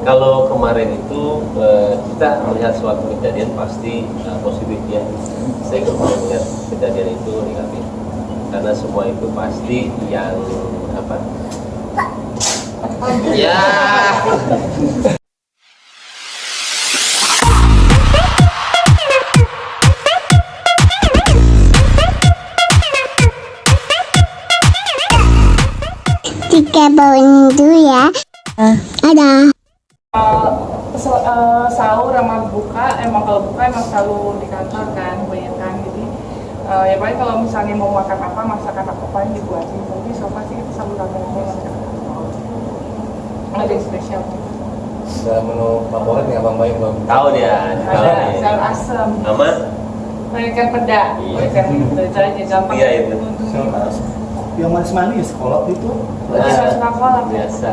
Kalau kemarin itu kita melihat suatu kejadian pasti positif ya. Saya kalau melihat kejadian itu negatif. Karena semua itu pasti yang apa? Ya. Tiga bawang dulu ya. Ada. Sahur sama buka, emang kalau buka emang selalu di kantor kan, kebanyakan. Jadi ya paling kalau misalnya mau makan apa, masakan apa paling dibuatin. Tapi so far sih kita selalu rame-rame makan. Ada yang spesial. Ada menu favorit nggak Bang Bayu? Tahu dia. Ada sayur asem, Sama? ikan peda, ikan itu aja gampang. Iya itu. Yang manis-manis, kolak itu. Suka kolak. Biasa.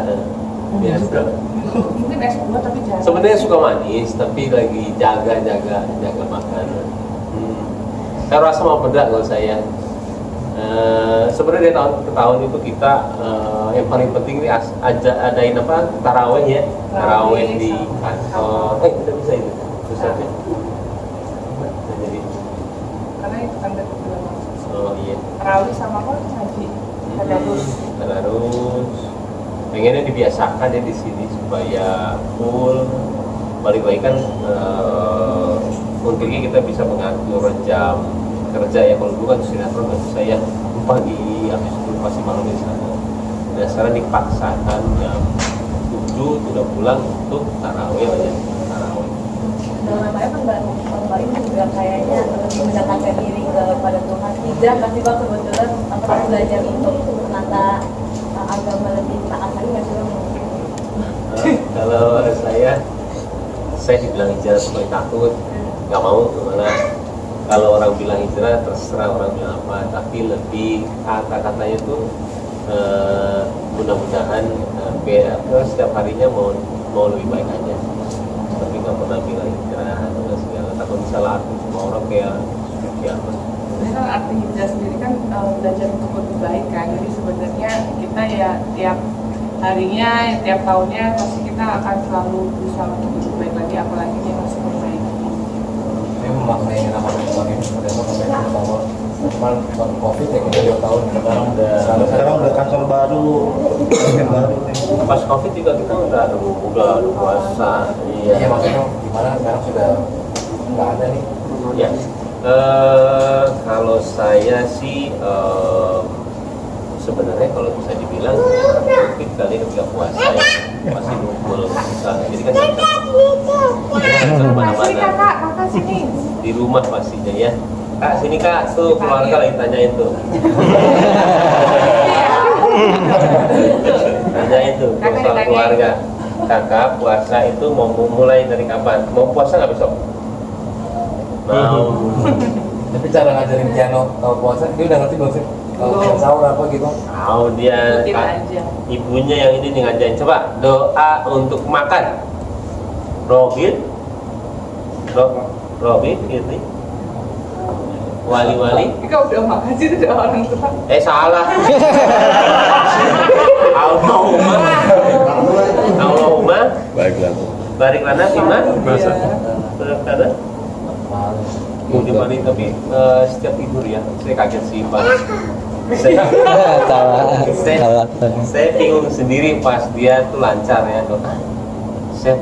Biasa. Mungkin S2 tapi jarang. Sebenarnya suka manis, tapi lagi jaga makanan. Saya rasa mau beda kalau saya. Sebenarnya dari tahun ke tahun itu kita yang paling penting ini adain apa taraweh ya, taraweh di kantor. Kita bisa itu, susah ya. Jadi, Karena itu kan dari bulan. oh iya. Tarawih sama apa? Haji. Tadarus. Tadarus. Pengennya dibiasakan ya di sini supaya full. Balik lagi kan untungnya kita bisa mengatur jam kerja ya. Kalau dulu kan sinetron nggak bisa ya, pagi habis itu pasti malam di sana. Dan sekarang dipaksakan jam 7 sudah pulang untuk tarawih aja, tarawih. Dalam namanya kan Mbak ini juga kayaknya mendekatkan diri kepada Tuhan. Tidak pasti Bang kebetulan apa belajar untuk menata agama lebih taat lagi nggak sih Bang? Kalau saya dibilang hijrah sebagai takut, nggak mau malah. Kalau orang bilang hijrah terserah orang bilang apa, tapi lebih kata-katanya tuh mudah-mudahan setiap harinya mau lebih baik aja. Tapi nggak pernah bilang hijrah atau segala. Takut salah arti semua orang kayak apa. Ini kan arti hijrah sendiri kan belajar untuk lebih baik kan. Jadi sebenarnya kita ya tiap harinya, tiap tahunnya pasti kita akan selalu berusaha untuk lebih baik lagi, apalagi dia masih membaik. Saya memaknai nama Bang ini seperti apa sampai ke bawah. Cuman baru COVID ya kita 2 tahun Sekarang udah kantor baru, yang baru nih. Pas COVID juga kita udah puasa. Iya maksudnya gimana sekarang sudah nggak ada nih. Ya. Kalau saya sih sebenarnya kalau bisa dibilang COVID kali ini nggak puasa ya, masih ngumpul jadi kan Sini kakak sini. di rumah pastinya ya. Kak sini kak, tuh keluarga lagi tanyain tuh. Tanyain tuh soal keluarga. Kakak puasa itu mau mulai dari kapan? Mau puasa nggak besok? Mau. Tapi cara ngajarin piano kalau puasa dia udah ngerti belum sih? Kalau sahur apa gitu? Tahu dia Ikutin aja. ibunya yang ini nih ngajarin. Coba doa untuk makan. Robin ini wali-wali. Kau udah makan sih itu udah orang tua. Salah. Allahumma barik lana iman ada dimana tapi setiap tidur ya saya kaget sih Pak. Saya bingung sendiri pas dia tuh lancar ya doa. Saya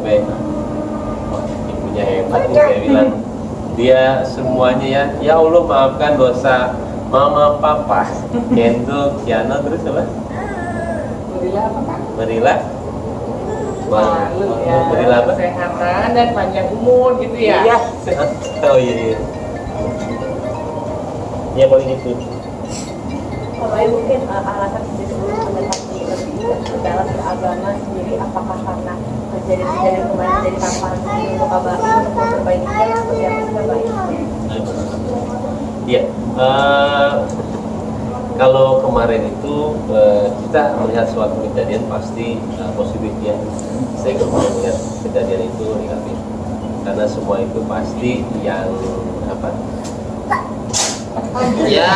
ibunya hebat nih, saya bilang dia semuanya ya Allah maafkan dosa mama papa Kendo Kiano terus apa? Berilah apa Kak? Berilah berilah apa? Kesehatan dan panjang umur gitu ya. Iya. Oh iya. Ya paling itu. Kalau Bayu mungkin alasan sendiri untuk mendekati lebih dalam beragama sendiri, apakah karena kejadian kemarin jadi tamparan sendiri untuk KBAI untuk memperbaikinya seperti apa sih KBAI? Iya. Kalau kemarin itu kita melihat suatu kejadian pasti positif ya. Saya kalau melihat kejadian itu negatif. Karena semua itu pasti yang apa? Ya,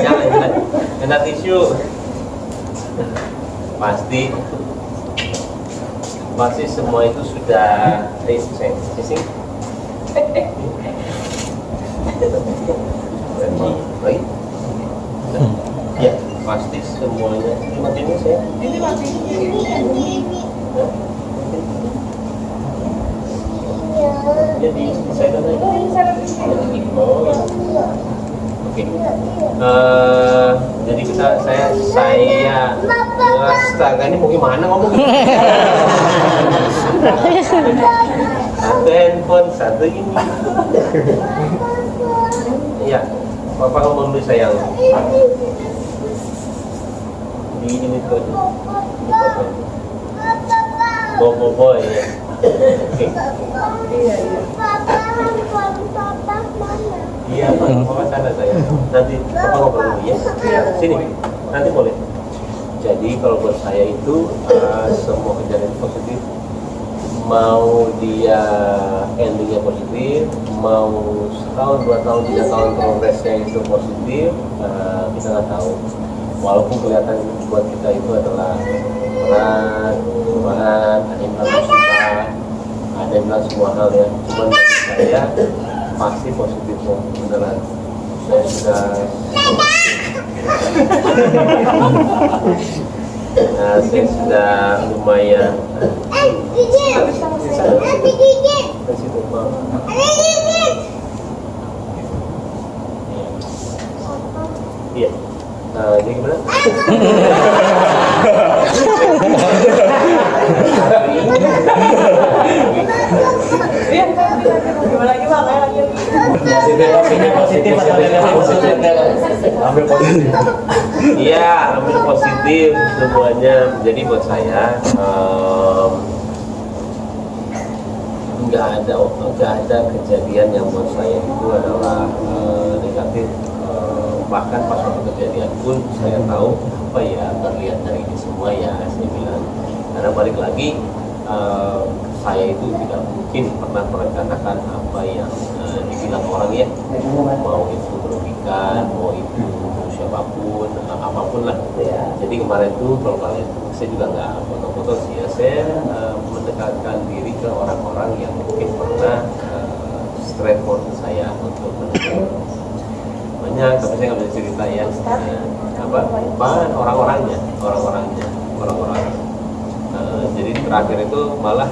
jangan kena tisu. Pasti pasti semua itu sudah sising. Baik. Ya, pasti semuanya. Ini saya. Ini masih Jadi saya kan oh, ya. Oke. Jadi saya astaga ini mau gimana ngomong? Satu handphone, satu ini. Iya, papa ngomong dulu sayang. Di ini tuh. Boy ya. Oke. Iya, papa sana saya. Nanti papa ngobrol dulu ya. Sini, nanti boleh. Jadi kalau buat saya itu semua kejadian positif, mau dia endingnya positif, mau setahun, 2 tahun, 3 tahun progresnya itu positif, kita nggak tahu. Walaupun kelihatan buat kita itu adalah berat, ada yang bilang susah, ada yang bilang semua hal ya. Cuman bagi saya pasti positifnya beneran. Saya sudah saya sudah lumayan iya. Jadi gimana? Gimana lagi Bang? Positif atau negatif? Ambil positif. Iya, ambil positif semuanya. Jadi buat saya nggak ada kejadian yang buat saya itu adalah negatif. Bahkan pas waktu kejadian pun saya tahu apa ya terlihat dari ini semua ya, saya bilang karena balik lagi saya itu tidak mungkin pernah merencanakan apa yang dibilang orang ya, mau itu merugikan, mau itu siapapun, apapun lah. Jadi kemarin tuh kalau kalian saya juga nggak foto-foto sih ya, saya mendekatkan diri ke orang-orang yang mungkin pernah stressor saya untuk mendekat. Banyak, tapi saya nggak bisa cerita ya. Orang-orangnya. Jadi terakhir itu malah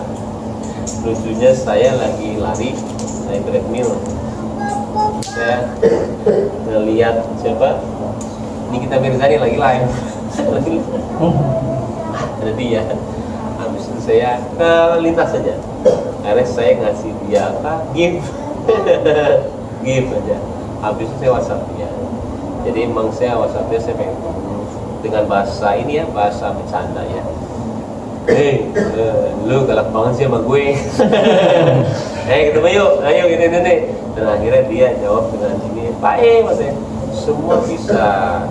lucunya saya lagi lari, naik treadmill. Saya ngelihat siapa? Nikita Mirzani lagi live. Ada dia. Habis itu saya lintas saja. Akhirnya saya ngasih dia apa? Gift. Gift aja. Habis itu saya WhatsApp dia. Jadi emang saya WhatsApp dia, saya pengen dengan bahasa ini ya, bahasa bercanda ya. Hei, lu galak banget sih sama gue. Ketemu yuk, ayo gini. Dan akhirnya dia jawab dengan ini, baik mas ya. Semua bisa,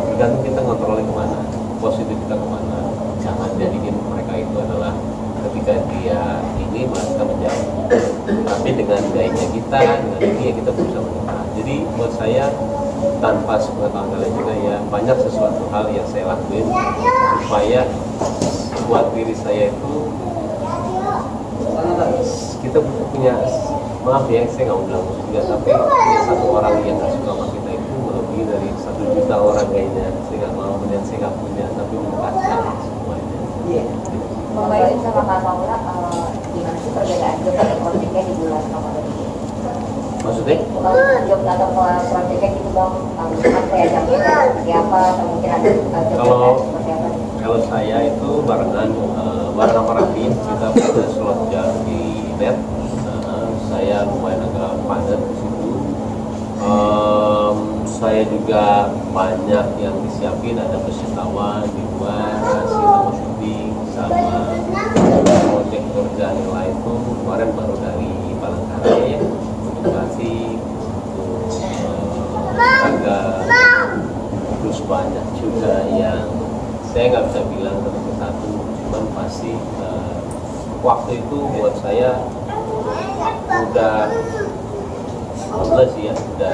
tergantung kita ngontrolnya kemana, positif kita kemana. Jangan jadikan mereka itu adalah ketika dia ini mereka menjauh. Tapi dengan gayanya kita, dengan ini ya kita berusaha mendekat. Jadi buat saya tanpa sepengetahuan kalian juga ya, banyak sesuatu hal yang saya lakuin supaya buat diri saya itu kita punya, maaf ya saya nggak bilang juga, tapi punya satu orang yang nggak suka sama kita itu melebihi dari 1 juta orang kayaknya. Saya nggak mau, dan saya nggak punya, tapi mendekatkan semuanya. Membayangin sama Kak Paula, gimana sih perbedaan job dan konfliknya di bulan Ramadan ini? Maksudnya? Job atau proyeknya gitu Bang, misalkan kayak jamnya seperti apa, atau mungkin ada job seperti apa? Kalau saya itu barengan sama Raffi, kita pada slot jam di net. Saya lumayan agak padat di situ. Saya juga banyak yang disiapin, ada wisatawan di luar, hasil syuting sama proyek kerjaan yang lain tuh kemarin baru dari Palangkaraya ya, untuk kasih agak, terus banyak juga yang saya nggak bisa bilang satu, cuman pasti waktu itu buat saya udah males ya, udah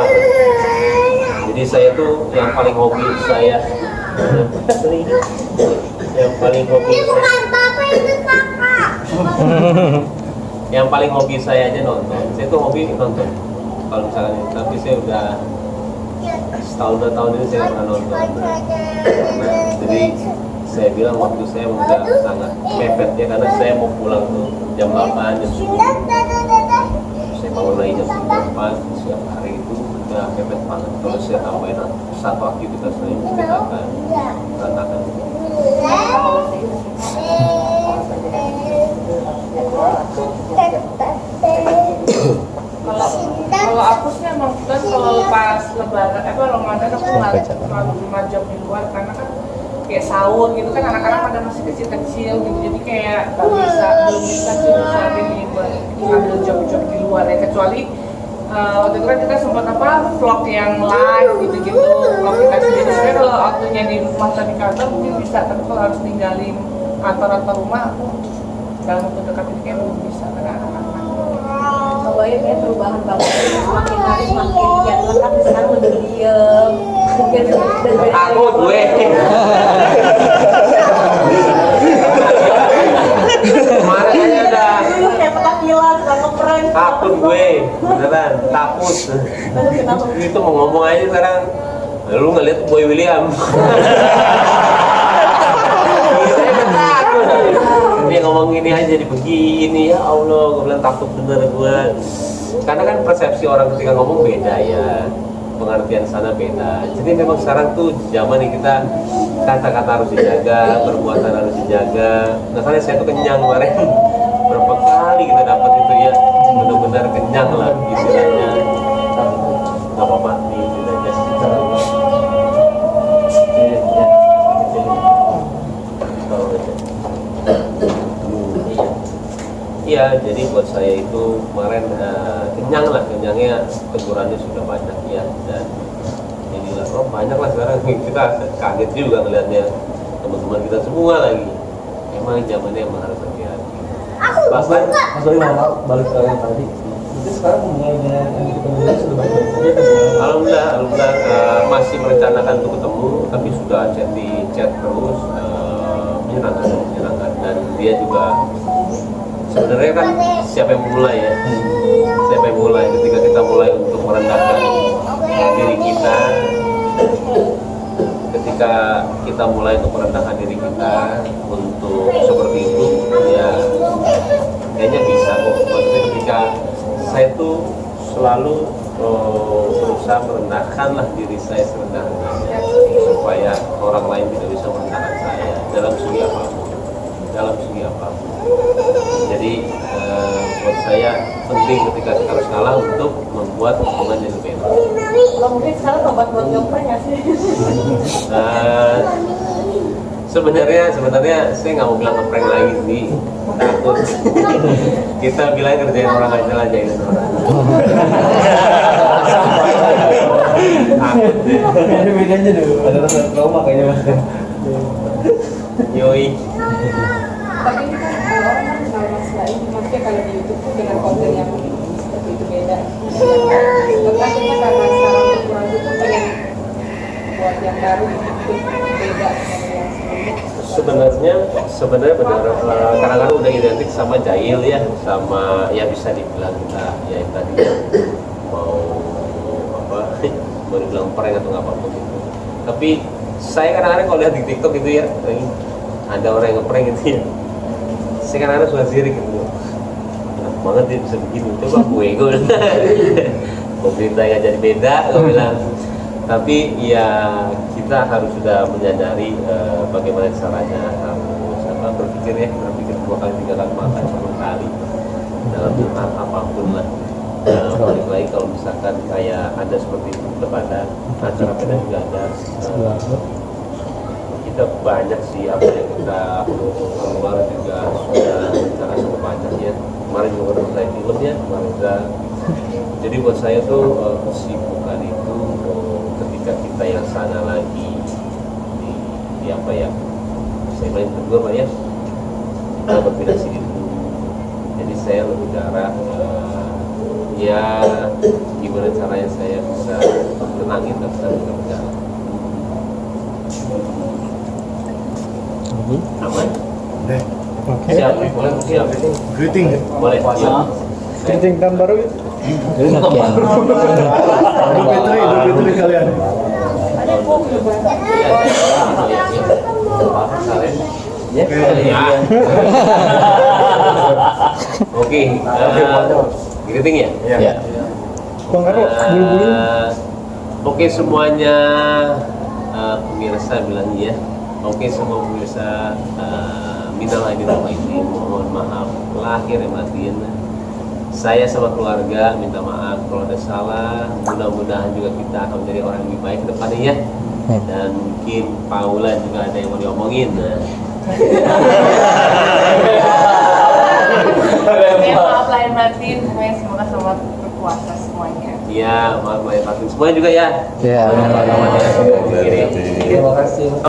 panas. Jadi saya tuh yang paling hobi saya yang paling hobi saya Yang paling hobi saya aja nonton. Saya tuh hobi nonton. Kalau misalkan ini, tapi saya udah setahun 2 tahun ini saya pernah nonton. Nah, jadi saya bilang waktu saya udah sangat mepet ya, karena saya mau pulang tuh jam 8, jam 10. Saya bangun lagi jam 4 setiap hari itu udah mepet banget. Kalau saya tambahin satu aktivitas lain mungkin akan berantakan. Kalau aku sih emang kan kalau pas lebaran, Ramadan aku nggak terlalu terima job di luar karena kan kayak sahur gitu kan anak-anak pada masih kecil-kecil gitu, jadi kayak belum bisa sih saat ini buat ngambil job-job di luar ya, kecuali waktu itu kan kita sempat vlog yang live gitu-gitu, vlog kita sendiri. Sebenarnya kalau waktunya di rumah atau di kantor mungkin bisa, tapi kalau harus ninggalin kantor atau rumah aku dalam waktu dekat ini kayak belum bisa karena anak-anak. Kalau ya kayak perubahan banget, semakin hari semakin giat lengkap, sekarang lebih diem, mungkin Takut gue. Kemarin aja udah dulu kayak petakilan, suka ngeprank. takut gue, beneran takut. Itu mau ngomong aja sekarang, lu ngeliat Boy William. Saya takut. Dia ngomong gini aja jadi begini, ya Allah, gue bilang takut bener gue. Karena kan persepsi orang ketika ngomong beda ya, pengertian sana beda. Jadi memang sekarang tuh zaman yang kita kata-kata harus dijaga, perbuatan harus dijaga. Nah, karena saya tuh kenyang kemarin. Berapa kali kita dapat itu ya, benar-benar kenyang lah istilahnya. Nggak apa-apa nih, itu aja. Iya, jadi buat saya itu kemarin kenyang lah, kenyangnya tegurannya sudah banyak ya, dan inilah banyak lah sekarang. Kita kaget juga ngeliatnya, teman-teman kita semua lagi. Emang zamannya emang harus hati-hati. Bahkan Mas Doli, maaf balik ke yang tadi. Jadi sekarang hubungan dengan yang kita mulai sudah baik-baik saja. alhamdulillah masih merencanakan untuk ketemu, tapi sudah chat terus, menyenangkan, dan dia juga sebenarnya kan siapa yang mulai ya, siapa yang mulai ketika kita mulai untuk merendahkan diri kita, ketika kita mulai untuk merendahkan diri kita untuk seperti itu ya kayaknya bisa kok. Maksudnya ketika saya tuh selalu berusaha merendahkan lah diri saya serendah-rendahnya supaya orang lain tidak bisa merendahkan saya dalam segi apapun. Jadi buat saya penting ketika kita harus kalah untuk membuat hubungan yang lebih enak. Kalau mungkin sekarang tobat buat ngeprank nggak sih? Sebenarnya saya nggak mau bilang ngeprank lagi sih, takut. Kita bilang kerjain orang aja lah, jahilin orang. Takut deh. Ada bedanya dulu, ada rasa trauma kayaknya Mas. Yoi. Tapi ini kan orang kan kalau masalah ini, maksudnya kalau di YouTube tuh dengan konten yang seperti itu beda. Tapi akhirnya karena sekarang kurang itu pengen buat yang baru gitu, beda dengan yang sebelumnya. Sebenarnya benar, kadang-kadang udah identik sama jahil ya, sama ya bisa dibilang kita ya yang tadi mau dibilang prank atau nggak apa-apa gitu. Tapi saya kadang-kadang kalau lihat di TikTok gitu ya, ada orang yang ngeprank gitu ya, saya kadang-kadang suka sirik gitu. Enak banget dia bisa begini, coba gue pemerintah yang jadi beda, gue bilang. Tapi ya kita harus sudah menyadari bagaimana caranya harus berpikir 2 kali 3 kali makan 10 kali dalam hal apapun lah. Balik lagi kalau misalkan kayak ada seperti itu kepada acara beda juga ada. Kita banyak sih apa yang kita keluar juga sudah rencana cukup banyak ya. Kemarin juga udah mulai film ya, jadi buat saya tuh kesibukan itu ketika kita yang sana lagi di apa ya, saya main kedua Pak ya, kita berpindah sini dulu. Jadi saya lebih ke arah ya gimana caranya saya bisa tenangin dan bisa berjalan. Aman? Siap, siap. Greeting. Boleh. Siap. Kencing tahun baru ya? Idul Fitri kalian. Ya. Oke. Greeting ya? Iya. Bang Karo, bulu-bulu. Oke semuanya, pemirsa bilang ya. Oke semua pemirsa, minal aidin wal faizin, mohon maaf lahir dan batin. Saya sama keluarga minta maaf kalau ada salah. Mudah-mudahan juga kita akan menjadi orang yang lebih baik ke depannya ya. Dan mungkin Paula juga ada yang mau diomongin. Ya, maaf lahir batin, semuanya semoga selamat berpuasa semuanya. Iya, maaf lahir batin semuanya juga ya. Ya. Terima kasih. Terima kasih.